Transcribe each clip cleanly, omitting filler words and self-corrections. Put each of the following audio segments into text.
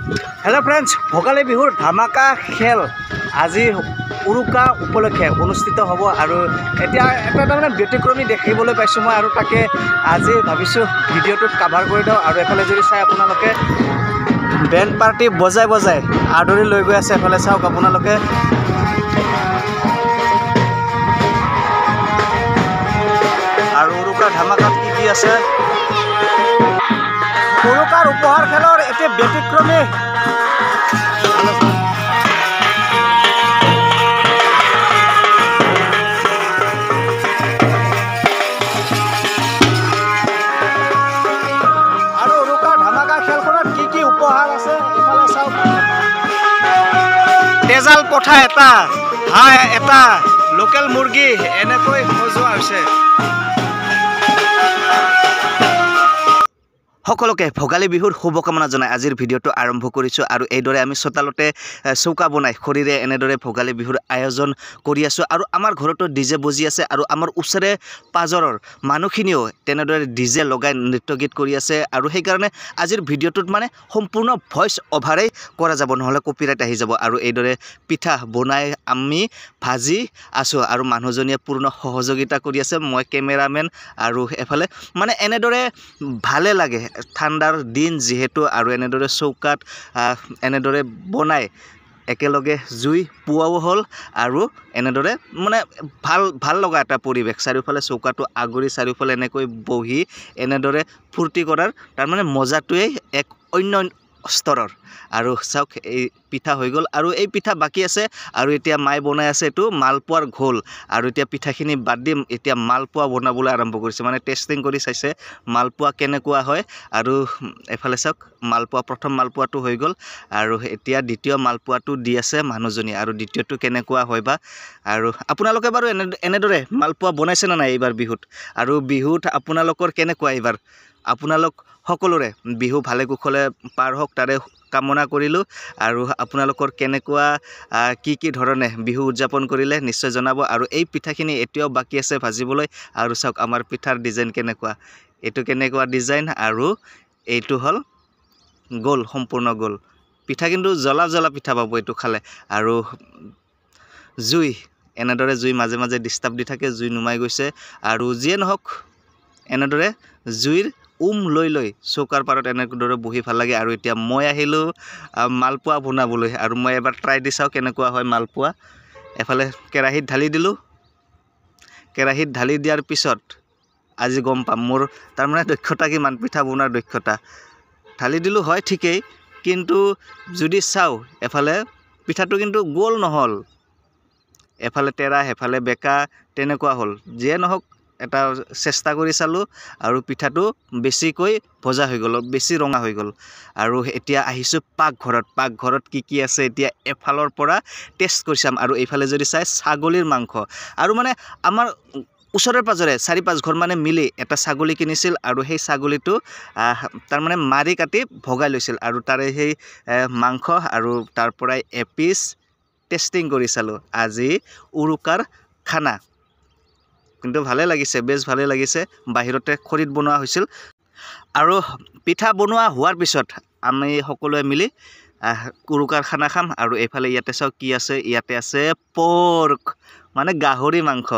hello friends Bhogali बिहुर धामाका खेल আজি উৰুকা উপলক্ষে অনুষ্ঠিত হ'ব আৰু এতিয়া এটা মানে ব্যতিক্ৰমী দেখিবলৈ পাইছোঁ মই আৰু তাকে আজি ভাবিছোঁ ভিডিঅ'টোত কভাৰ কৰি দিওঁ আৰু এফালে যদি চাই আপোনালোকে বেণ্ড পাৰ্টি বজাই বজাই আদৰি লৈ গৈ আছে এফালে চাওক আপোনালোকে আৰু উৰুকা ধামাকাত কি আছে উৰুকাৰ উপহাৰ খেলৰ এতিয়া ব্যতিক্ৰমী তেজাল পঠা এটা হাঁহ এটা লোকেল মুৰ্গী এনেকৈ সজোৱা হৈছে সকলোকে ভোগালী বিহুৰ শুভকামনা জনাই আজিৰ ভিডিঅ'টো আৰম্ভ কৰিছোঁ আৰু এইদৰে আমি চোতালতে চৌকা বনাই খৰিৰে এনেদৰে ভোগালী বিহুৰ আয়োজন কৰি আছোঁ আৰু আমাৰ ঘৰতো ডিজে বজি আছে আৰু আমাৰ ওচৰে পাজৰৰ মানুহখিনিও তেনেদৰে ডিজে লগাই নৃত্য গীত কৰি আছে আৰু সেইকাৰণে আজিৰ ভিডিঅ'টোত মানে সম্পূৰ্ণ ভইচ অভাৰেই কৰা যাব নহ'লে কপিৰাইট আহি যাব আৰু এইদৰে পিঠা বনাই আমি ভাজি আছোঁ আৰু মানুহজনীয়ে পূৰ্ণ সহযোগিতা কৰি আছে মই কেমেৰামেন আৰু এফালে মানে এনেদৰে ভালে লাগে ঠাণ্ডাৰ দিন যেহেতু আৰু এনেদৰে চৌকাত এনেদৰে বনাই একেলগে জুই পুৱাও হ'ল আৰু এনেদৰে মানে ভাল লগা এটা পৰিৱেশ চাৰিওফালে চৌকাটো আগুৰি চাৰিওফালে এনেকৈ বহি এনেদৰে ফূৰ্তি কৰাৰ তাৰ মানে মজাটোৱেই এক অন্য স্তৰৰ আৰু চাওক এই পিঠা হৈ গ'ল আৰু এই পিঠা বাকী আছে আৰু এতিয়া মায়ে বনাই আছে এইটো মালপোৱাৰ ঘোল আৰু এতিয়া পিঠাখিনি বাদ দিম এতিয়া মালপোৱা বনাবলৈ আৰম্ভ কৰিছে মানে টেষ্টিং কৰি চাইছে মালপোৱা কেনেকুৱা হয় আৰু এফালে চাওক মালপোৱা প্ৰথম মালপোৱাটো হৈ গ'ল আৰু এতিয়া দ্বিতীয় মালপোৱাটো দি আছে মানুহজনী আৰু দ্বিতীয়টো কেনেকুৱা হয় বা আৰু আপোনালোকে বাৰু এনেদৰে মালপোৱা বনাইছে নে নাই এইবাৰ বিহুত আৰু বিহুত আপোনালোকৰ কেনেকুৱা এইবাৰ আপোনালোক সকলোৰে বিহু ভালে কুশলে পাৰ হওক তাৰে কামনা কৰিলোঁ আৰু আপোনালোকৰ কেনেকুৱা কি ধৰণে বিহু উদযাপন কৰিলে নিশ্চয় জনাব আৰু এই পিঠাখিনি এতিয়াও বাকী আছে ভাজিবলৈ আৰু চাওক আমাৰ পিঠাৰ ডিজাইন কেনেকুৱা এইটো কেনেকুৱা ডিজাইন আৰু এইটো হ'ল গোল সম্পূৰ্ণ গোল পিঠা কিন্তু জ্বলা পিঠা পাব এইটো খালে আৰু জুই এনেদৰে জুই মাজে মাজে ডিষ্টাৰ্ব দি থাকে জুই নুমাই গৈছে আৰু যিয়ে নহওক এনেদৰে জুইৰ লৈ চৌকাৰ পাৰত এনেদৰে বহি ভাল লাগে আৰু এতিয়া মই আহিলোঁ মালপোৱা বনাবলৈ আৰু মই এবাৰ ট্ৰাই দি চাওঁ কেনেকুৱা হয় মালপোৱা এফালে কেৰাহীত ঢালি দিলোঁ কেৰাহীত ঢালি দিয়াৰ পিছত আজি গম পাম মোৰ তাৰমানে দক্ষতা কিমান পিঠা বনোৱাৰ দক্ষতা ঢালি দিলোঁ হয় ঠিকেই কিন্তু যদি চাওঁ এফালে পিঠাটো কিন্তু গোল নহ'ল এফালে তেৰা এফালে বেকা তেনেকুৱা হ'ল যিয়ে নহওক এটা চেষ্টা কৰি চালোঁ আৰু পিঠাটো বেছিকৈ ভজা হৈ গ'ল বেছি ৰঙা হৈ গ'ল আৰু এতিয়া আহিছোঁ পাকঘৰত কি আছে এতিয়া এফালৰ পৰা টেষ্ট কৰি চাম আৰু এইফালে যদি চাই ছাগলীৰ মাংস আৰু মানে আমাৰ ওচৰে পাজৰে 4-5 ঘৰ মানে মিলি এটা ছাগলী কিনিছিল আৰু সেই ছাগলীটো তাৰমানে মাৰি কাটি ভগাই লৈছিল আৰু তাৰে সেই মাংস আৰু তাৰ পৰাই এপিচ টেষ্টিং কৰি চালোঁ আজি উৰুকাৰ খানা কিন্তু ভালে লাগিছে বেছ ভালে লাগিছে বাহিৰতে খৰিত বনোৱা হৈছিল আৰু পিঠা বনোৱা হোৱাৰ পিছত আমি সকলোৱে মিলি উৰুকাৰ খানা খাম আৰু এইফালে ইয়াতে চাওক কি আছে ইয়াতে আছে পৰ্ক মানে গাহৰি মাংস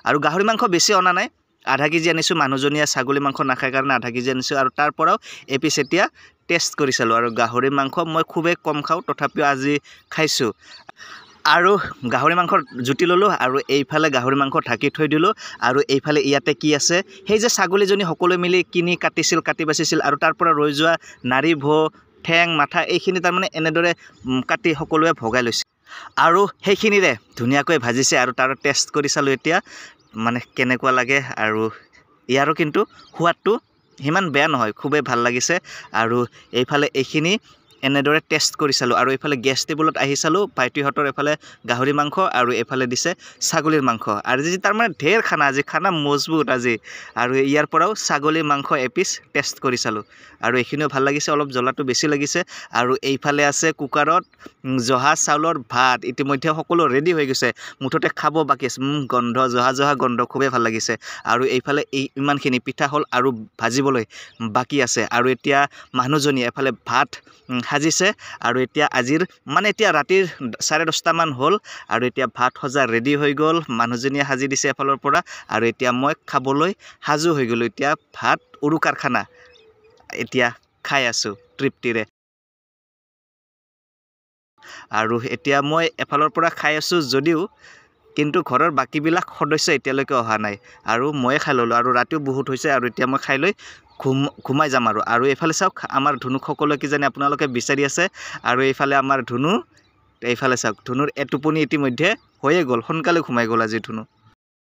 আৰু গাহৰি মাংস বেছি অনা নাই আধা কেজি আনিছোঁ মানুহজনীয়ে ছাগলী মাংস নাখায় কাৰণে আধা কেজি আনিছোঁ আৰু তাৰ পৰাও এপিচ এতিয়া টেষ্ট কৰি চালোঁ আৰু গাহৰি মাংস মই খুবেই কম খাওঁ তথাপিও আজি খাইছোঁ আৰু গাহৰি মাংস জুতি ল'লোঁ আৰু এইফালে গাহৰি মাংস ঢাকি থৈ দিলোঁ আৰু এইফালে ইয়াতে কি আছে সেই যে ছাগলীজনী সকলোৱে মিলি কিনি কাটি বাচিছিল আৰু তাৰ পৰা ৰৈ যোৱা নাড়ী ঠেং মাথা এইখিনি তাৰমানে এনেদৰে কাটি সকলোৱে ভগাই লৈছে আৰু সেইখিনিৰে ধুনীয়াকৈ ভাজিছে আৰু তাৰ টেষ্ট কৰি চালোঁ এতিয়া মানে কেনেকুৱা লাগে আৰু ইয়াৰো কিন্তু সোৱাদটো সিমান বেয়া নহয় খুবেই ভাল লাগিছে আৰু এইফালে এইখিনি এনেদৰে টেষ্ট কৰি চালোঁ আৰু এইফালে গেছ টেবুলত আহি চালোঁ ভাইটিহঁতৰ এফালে গাহৰি মাংস আৰু এইফালে দিছে ছাগলীৰ মাংস আৰু যি তাৰমানে ঢেৰ খানা আজি খানা মজবুত আজি আৰু ইয়াৰ পৰাও ছাগলীৰ মাংস এপিচ টেষ্ট কৰি চালোঁ আৰু এইখিনিও ভাল লাগিছে অলপ জ্বলাটো বেছি লাগিছে আৰু এইফালে আছে কুকাৰত জহা চাউলৰ ভাত ইতিমধ্যে সকলো ৰেডি হৈ গৈছে মুঠতে খাব বাকী আছে গন্ধ জহা গন্ধ খুবেই ভাল লাগিছে আৰু এইফালে ইমানখিনি পিঠা হ'ল আৰু ভাজিবলৈ বাকী আছে আৰু এতিয়া মানুহজনী এফালে ভাত সাজিছে আৰু এতিয়া আজিৰ মানে এতিয়া ৰাতিৰ 10:30 মান হ'ল আৰু এতিয়া ভাত সজা ৰেডি হৈ গ'ল মানুহজনীয়ে সাজি দিছে এফালৰ পৰা আৰু এতিয়া মই খাবলৈ সাজু হৈ গ'লো এতিয়া ভাত উৰুকাৰ খানা এতিয়া খাই আছো তৃপ্তিৰে আৰু এতিয়া মই এফালৰ পৰা খাই আছো যদিও কিন্তু ঘৰৰ বাকিবিলাক সদস্য এতিয়ালৈকে অহা নাই আৰু মই খাই ললো আৰু ৰাতিও বহুত হৈছে আৰু এতিয়া মই খাই লৈ ঘুমাই যাম আৰু এইফালে চাওক আমাৰ ধুনুক সকলোৱে কি জানে আপোনালোকে বিচাৰি আছে আৰু এইফালে আমাৰ ধুনু এইফালে চাওক ধুনুৰ এটোপনি ইতিমধ্যে হৈয়ে গ'ল সোনকালে ঘুমাই গ'ল আজি ধুনু